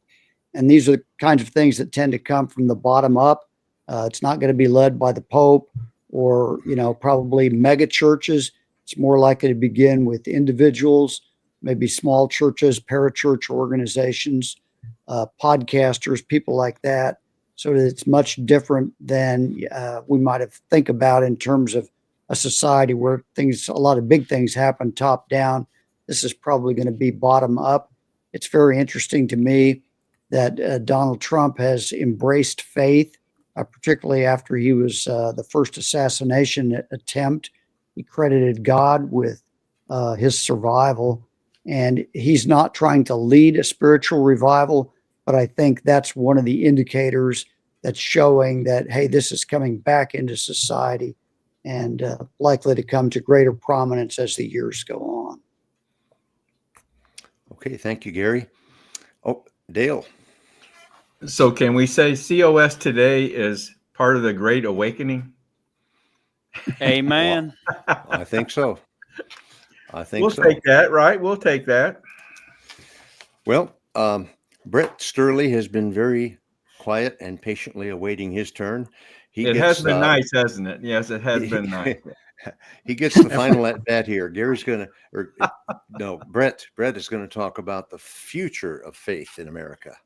And these are the kinds of things that tend to come from the bottom up. It's not going to be led by the Pope or, probably mega churches. It's more likely to begin with individuals, maybe small churches, parachurch organizations, podcasters, people like that. So that it's much different than we might have think about in terms of a society where a lot of big things happen top down. This is probably going to be bottom up. It's very interesting to me that Donald Trump has embraced faith particularly after he was the first assassination attempt. He credited God with his survival. And he's not trying to lead a spiritual revival, but I think that's one of the indicators that's showing that, hey, this is coming back into society and likely to come to greater prominence as the years go on. Okay, thank you, Gary. Oh, Dale. So can we say COS today is part of the Great Awakening? Amen. Well, I think so. We'll take that, right? We'll take that. Well, Brett Sturley has been very quiet and patiently awaiting his turn. It has been nice, hasn't it? Yes, it has been nice. He gets the final at bat here. Gary's going to, Brett is going to talk about the future of faith in America.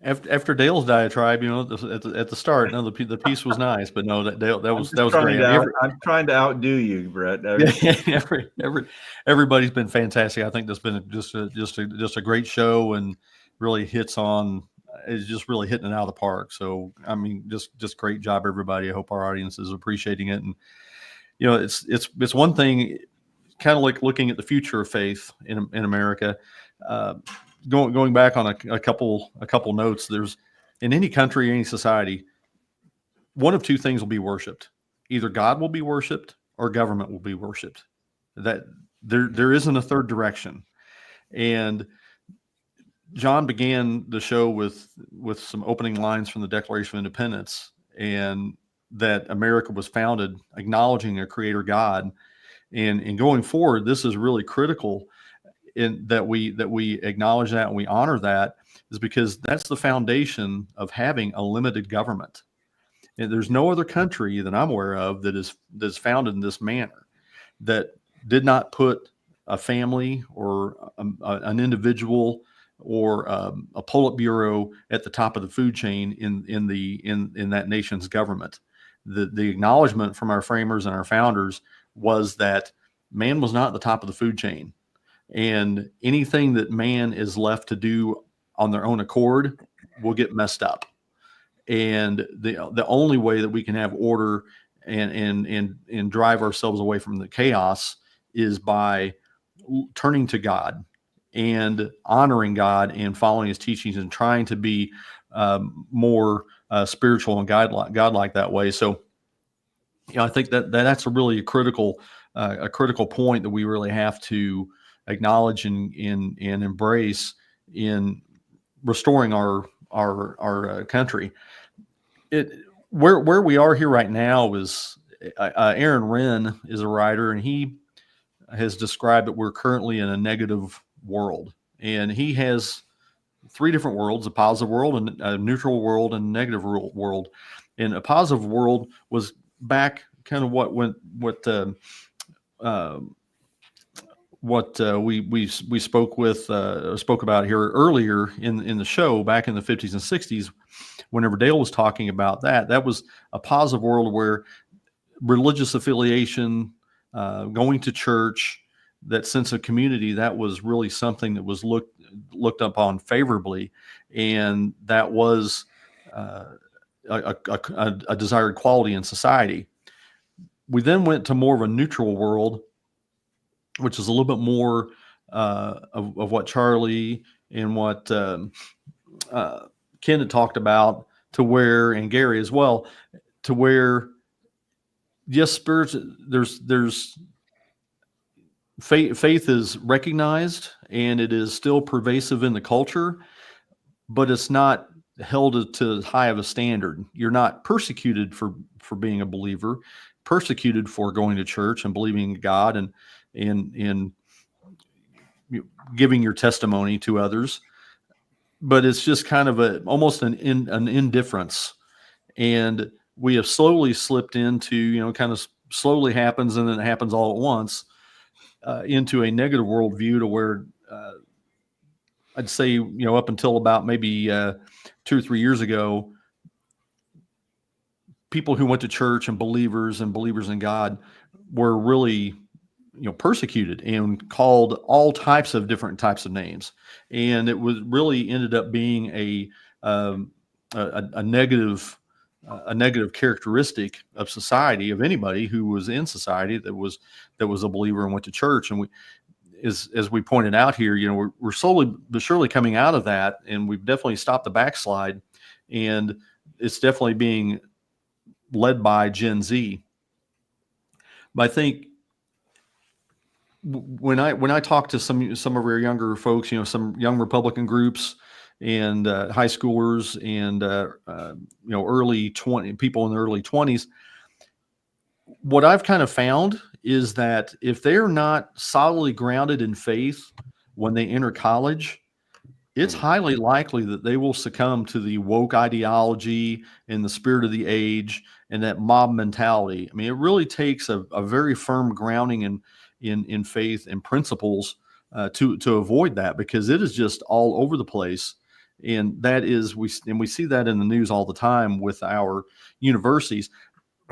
After Dale's diatribe, at the start, no, the piece was nice, but no, that was great. I'm trying to outdo you, Brett. Everybody's been fantastic. I think that's been just a great show, and really is just really hitting it out of the park. So I mean, just great job, everybody. I hope our audience is appreciating it. And it's one thing, kind of like looking at the future of faith in America. Going back on a couple notes, there's in any country, any society, one of two things will be worshipped. Either God will be worshipped or government will be worshipped. That there isn't a third direction. And John began the show with some opening lines from the Declaration of Independence, and that America was founded acknowledging a creator God. And going forward, this is really critical in that we acknowledge that and we honor that, is because that's the foundation of having a limited government. And there's no other country that I'm aware of that is founded in this manner, that did not put a family or an individual or a Politburo at the top of the food chain in that nation's government. The acknowledgement from our framers and our founders was that man was not at the top of the food chain. And anything that man is left to do on their own accord will get messed up. And the only way that we can have order and drive ourselves away from the chaos is by turning to God and honoring God and following his teachings and trying to be more spiritual and godlike that way. So, I think that's a really critical point that we really have to acknowledge and embrace in restoring our country. Where we are here right now is Aaron Wrenn is a writer, and he has described that we're currently in a negative world, and he has three different worlds: a positive world, and a neutral world, and a negative world. And a positive world was back kind of what we spoke about here earlier in the show back in the 50s and 60s. Whenever Dale was talking about that was a positive world where religious affiliation, going to church, that sense of community, that was really something that was looked upon favorably, and that was a desired quality in society. We then went to more of a neutral world, which is a little bit more of what Charlie and what Ken had talked about, to where, and Gary as well, to where, yes, there's faith is recognized and it is still pervasive in the culture, but it's not held to as high of a standard. You're not persecuted for being a believer, persecuted for going to church and believing in God and giving your testimony to others, but it's just kind of almost an indifference. And we have slowly slipped into, kind of slowly happens and then it happens all at once, into a negative worldview, to where I'd say, up until about maybe 2 or 3 years ago, people who went to church and believers in God were really, persecuted and called all types of different types of names. And it was really ended up being a negative a negative characteristic of society, of anybody who was in society that was a believer and went to church. And we, as we pointed out here, we're slowly but surely coming out of that, and we've definitely stopped the backslide, and it's definitely being led by Gen Z. But I think when I talk to some of our younger folks, some young Republican groups and high schoolers and early 20 people in the early 20s, what I've kind of found is that if they're not solidly grounded in faith when they enter college, it's highly likely that they will succumb to the woke ideology and the spirit of the age and that mob mentality. I mean, it really takes a very firm grounding in faith and principles to avoid that, because it is just all over the place. And that is, we see that in the news all the time with our universities.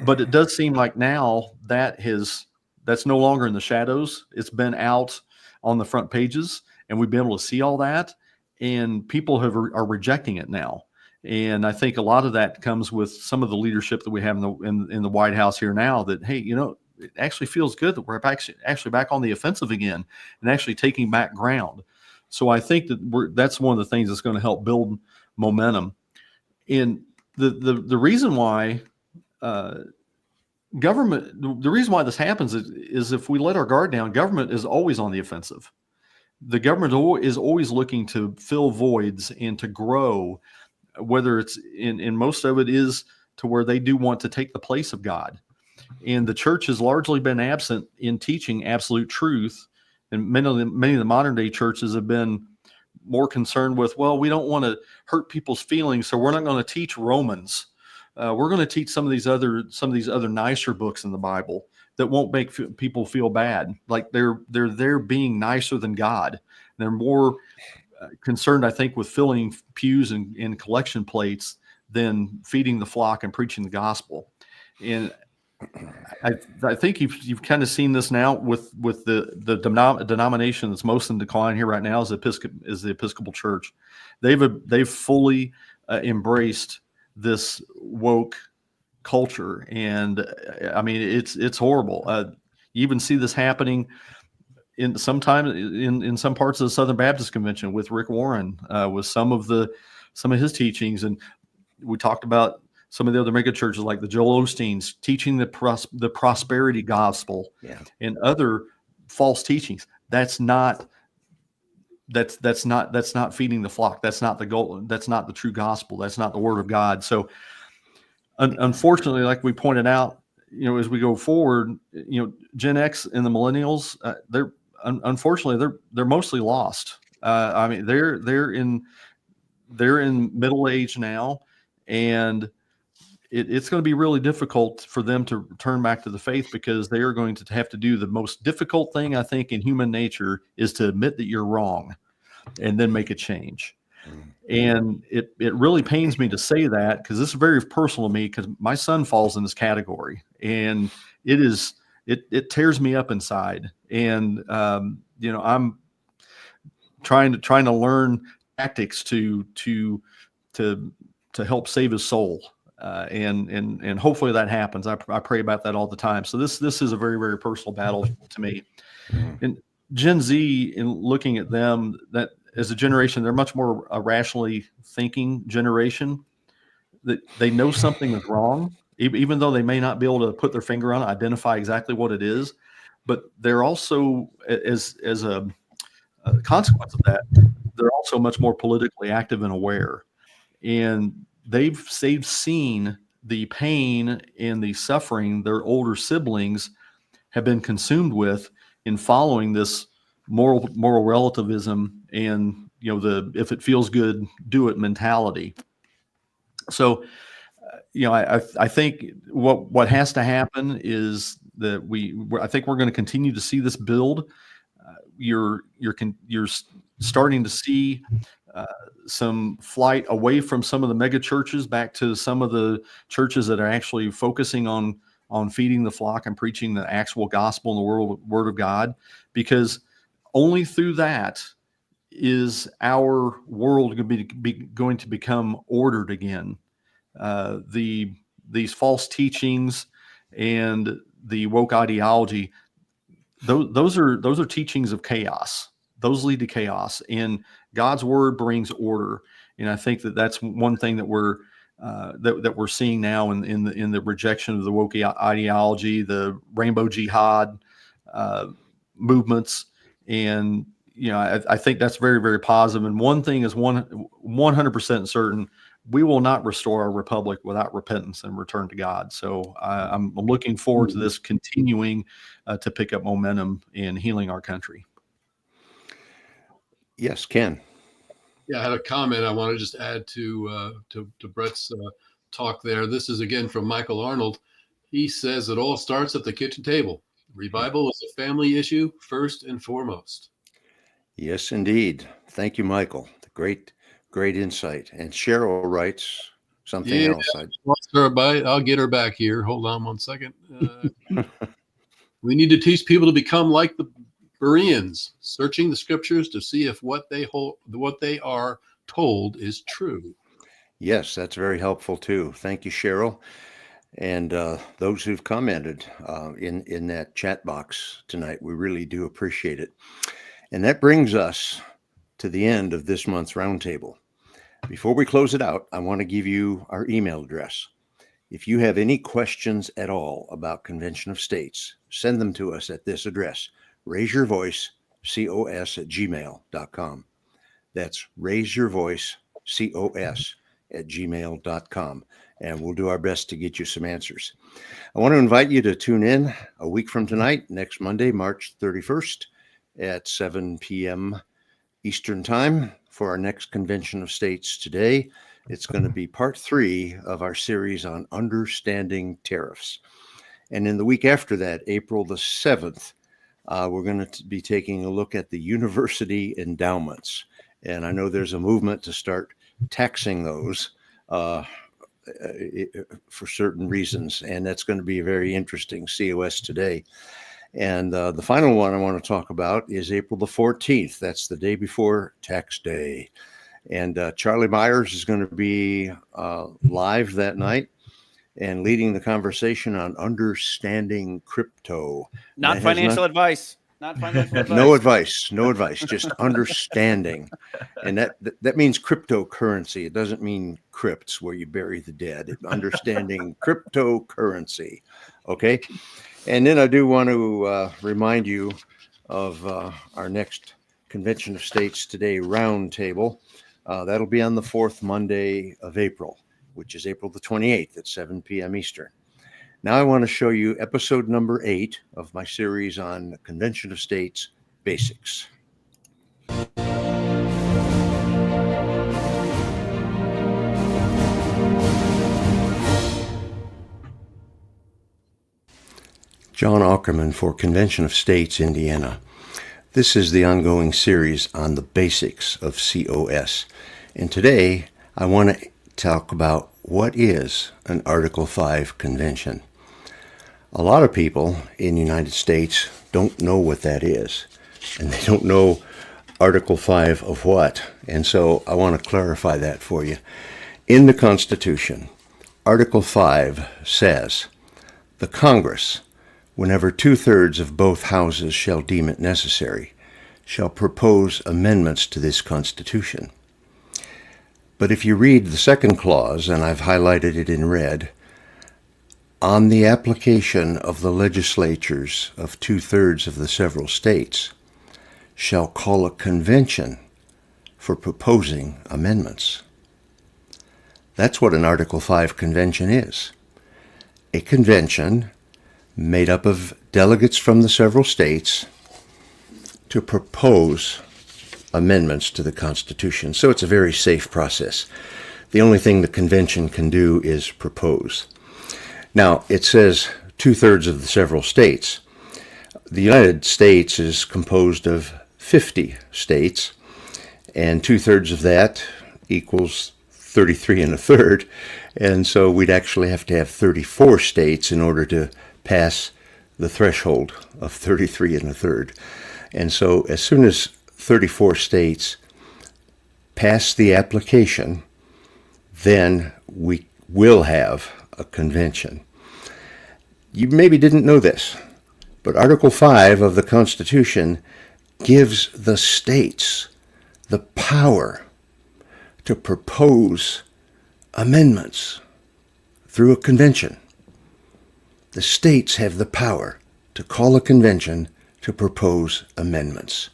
But it does seem like now that's no longer in the shadows. It's been out on the front pages, and we've been able to see all that, and people are rejecting it now. And I think a lot of that comes with some of the leadership that we have in the White House here now, that, hey, it actually feels good that we're actually back on the offensive again and actually taking back ground. So I think that's one of the things that's going to help build momentum. And the reason why government, the reason why this happens is if we let our guard down, government is always on the offensive. The government is always looking to fill voids and to grow, whether it's in most of it is to where they do want to take the place of God. And the church has largely been absent in teaching absolute truth. And many of the modern day churches have been more concerned with, well, we don't want to hurt people's feelings, so we're not going to teach Romans. We're going to teach some of these other nicer books in the Bible that won't make people feel bad, like they're being nicer than God. They're more concerned, I think, with filling pews and collection plates than feeding the flock and preaching the gospel. And I think you've kind of seen this now with the denomination that's most in decline here right now is the Episcopal Church. They've fully embraced this woke culture, and I mean it's horrible. You even see this happening in some parts of the Southern Baptist Convention with Rick Warren, with some of his teachings, and we talked about some of the other mega churches like the Joel Osteens teaching the prosperity gospel, and other false teachings. That's not feeding the flock. That's not the goal. That's not the true gospel. That's not the word of God. So unfortunately, like we pointed out, as we go forward, Gen X and the millennials, they're mostly lost. I mean, they're in middle age now, and it's going to be really difficult for them to turn back to the faith, because they are going to have to do the most difficult thing, I think, in human nature, is to admit that you're wrong and then make a change. And it really pains me to say that, because this is very personal to me, because my son falls in this category, and it tears me up inside. And I'm trying to learn tactics to help save his soul. And hopefully that happens. I pray about that all the time. So this is a very, very personal battle to me. And Gen Z, in looking at them, that as a generation, they're much more a rationally thinking generation. That they know something is wrong, even though they may not be able to put their finger on it, identify exactly what it is. But they're also, as a consequence of that, they're also much more politically active and aware. And they've seen the pain and the suffering their older siblings have been consumed with in following this moral relativism and the if it feels good, do it mentality. So I think what has to happen is that I think we're going to continue to see this build. You're starting to see some flight away from some of the mega churches back to some of the churches that are actually focusing on feeding the flock and preaching the actual gospel and the word of God, because only through that is our world going to become ordered again. these false teachings and the woke ideology, those are teachings of chaos. Those lead to chaos, and God's word brings order. And I think that that's one thing that we're seeing now in the rejection of the woke ideology, the rainbow jihad movements, and I think that's very, very positive. And one thing is 100% certain: we will not restore our republic without repentance and return to God. So I'm looking forward to this continuing to pick up momentum in healing our country. Yes, Ken. Yeah, I had a comment I want to just add to Brett's talk there. This is again from Michael Arnold. He says it all starts at the kitchen table. Revival is a family issue first and foremost. Yes, indeed. Thank you, Michael. Great insight. And Cheryl writes something else. I'll get her back here. Hold on one second. We need to teach people to become like the Bereans, searching the scriptures to see if what they are told is true. Yes, that's very helpful too. Thank you, Cheryl. And those who've commented in that chat box tonight, we really do appreciate it. And that brings us to the end of this month's roundtable. Before we close it out, I want to give you our email address. If you have any questions at all about Convention of States, send them to us at this address: raiseyourvoicecos@gmail.com. That's raiseyourvoicecos@gmail.com. And we'll do our best to get you some answers. I want to invite you to tune in a week from tonight, next Monday, March 31st at 7 p.m. Eastern Time for our next Convention of States Today. It's going to be part 3 of our series on understanding tariffs. And in the week after that, April the 7th, we're going to be taking a look at the university endowments. And I know there's a movement to start taxing those for certain reasons. And that's going to be a very interesting COS Today. And the final one I want to talk about is April the 14th. That's the day before Tax Day. And Charlie Myers is going to be live that night and leading the conversation on understanding crypto. Not financial advice. Not financial advice. No advice, just understanding. And that means cryptocurrency. It doesn't mean crypts where you bury the dead. Understanding cryptocurrency. Okay. And then I do want to remind you of our next Convention of States Today roundtable. That'll be on the 4th Monday of April, which is April the 28th at 7 p.m. Eastern. Now I want to show you episode number 8 of my series on Convention of States Basics. John Ackerman for Convention of States, Indiana. This is the ongoing series on the basics of COS. And today I want to talk about what is an Article 5 convention. A lot of people in the United States don't know what that is, and they don't know Article 5 of what. And so I want to clarify that for you. In the Constitution, Article 5 says, "The Congress, whenever 2/3 of both houses shall deem it necessary, shall propose amendments to this Constitution." But if you read the second clause, and I've highlighted it in red, on the application of the legislatures of 2/3 of the several states, shall call a convention for proposing amendments. That's what an Article 5 convention is. A convention made up of delegates from the several states to propose amendments to the Constitution. So it's a very safe process. The only thing the convention can do is propose. Now, it says 2/3 of the several states. The United States is composed of 50 states, and 2/3 of that equals 33 1/3. And so we'd actually have to have 34 states in order to pass the threshold of 33 1/3. And so as soon as 34 states pass the application, then we will have a convention. You maybe didn't know this, but Article 5 of the Constitution gives the states the power to propose amendments through a convention. The states have the power to call a convention to propose amendments.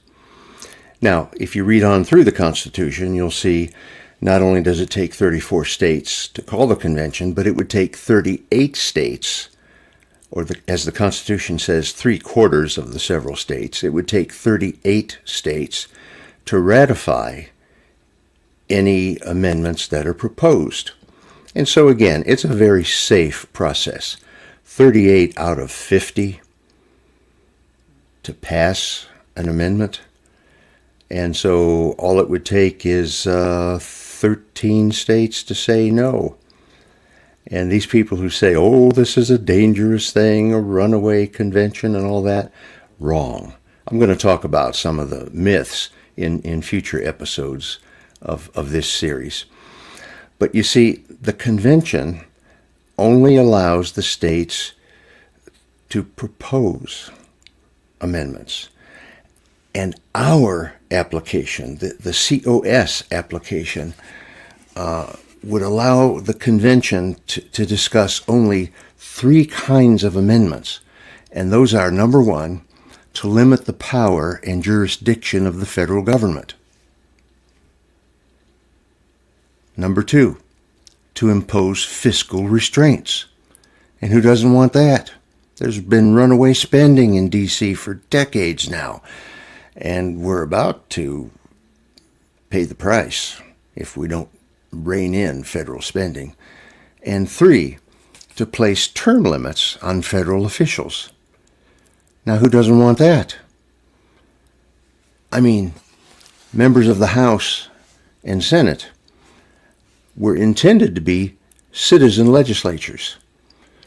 Now, if you read on through the Constitution, you'll see not only does it take 34 states to call the convention, but it would take 38 states, or as the Constitution says, 3/4 of the several states. It would take 38 states to ratify any amendments that are proposed. And so again, it's a very safe process. 38 out of 50 to pass an amendment. And so all it would take is 13 states to say no. And these people who say, oh, this is a dangerous thing, a runaway convention and all that, wrong. I'm going to talk about some of the myths in future episodes of this series. But you see, the convention only allows the states to propose amendments. And our application, the COS application, would allow the convention to discuss only 3 kinds of amendments. And those are, number 1, to limit the power and jurisdiction of the federal government. Number 2, to impose fiscal restraints. And who doesn't want that? There's been runaway spending in D.C. for decades now. And we're about to pay the price if we don't rein in federal spending. And 3, to place term limits on federal officials. Now, who doesn't want that? I mean, members of the House and Senate were intended to be citizen legislatures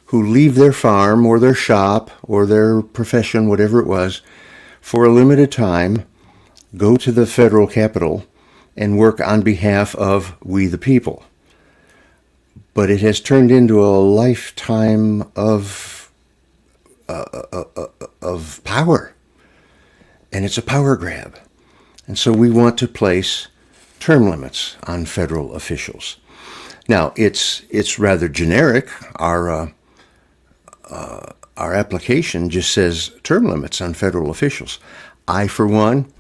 who leave their farm or their shop or their profession, whatever it was, for a limited time, go to the federal capitol and work on behalf of we the people. But it has turned into a lifetime of power, and it's a power grab. And so we want to place term limits on federal officials. Now, it's rather generic. Our application just says term limits on federal officials. I, for one,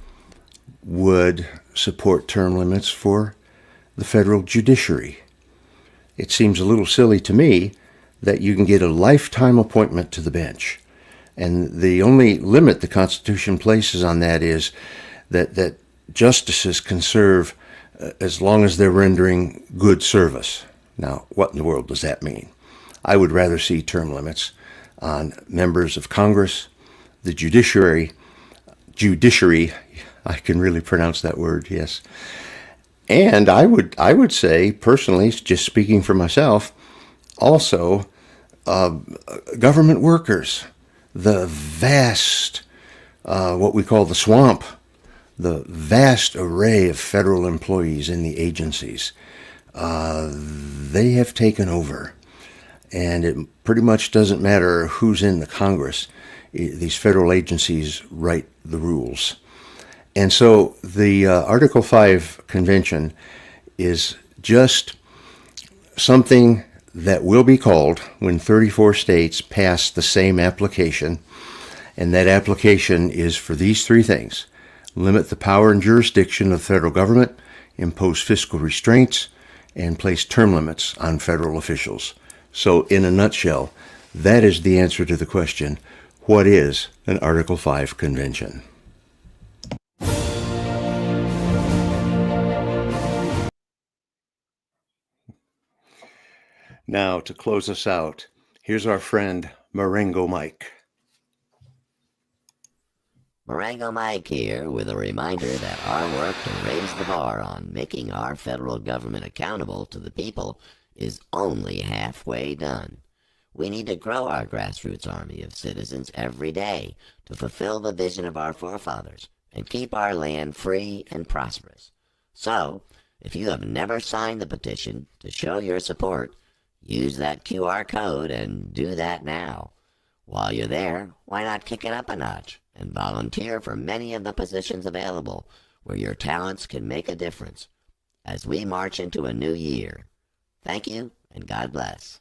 would support term limits for the federal judiciary. It seems a little silly to me that you can get a lifetime appointment to the bench. And the only limit the Constitution places on that is that justices can serve as long as they're rendering good service. Now, what in the world does that mean? I would rather see term limits on members of Congress, the judiciary, I can really pronounce that word, yes. And I would say, personally, just speaking for myself, also government workers, the vast, what we call the swamp, the vast array of federal employees in the agencies, they have taken over. And it pretty much doesn't matter who's in the Congress. These federal agencies write the rules. And so the Article 5 convention is just something that will be called when 34 states pass the same application. And that application is for these 3 things: limit the power and jurisdiction of the federal government, impose fiscal restraints, and place term limits on federal officials. So in a nutshell, that is the answer to the question, what is an Article 5 convention? Now, to close us out, here's our friend Marengo Mike. Marengo Mike here with a reminder that our work to raise the bar on making our federal government accountable to the people is only halfway done. We need to grow our grassroots army of citizens every day to fulfill the vision of our forefathers and keep our land free and prosperous. So, if you have never signed the petition to show your support, Use that QR code and do that now. While you're there, why not kick it up a notch and volunteer for many of the positions available where your talents can make a difference as we march into a new year. Thank you, and God bless.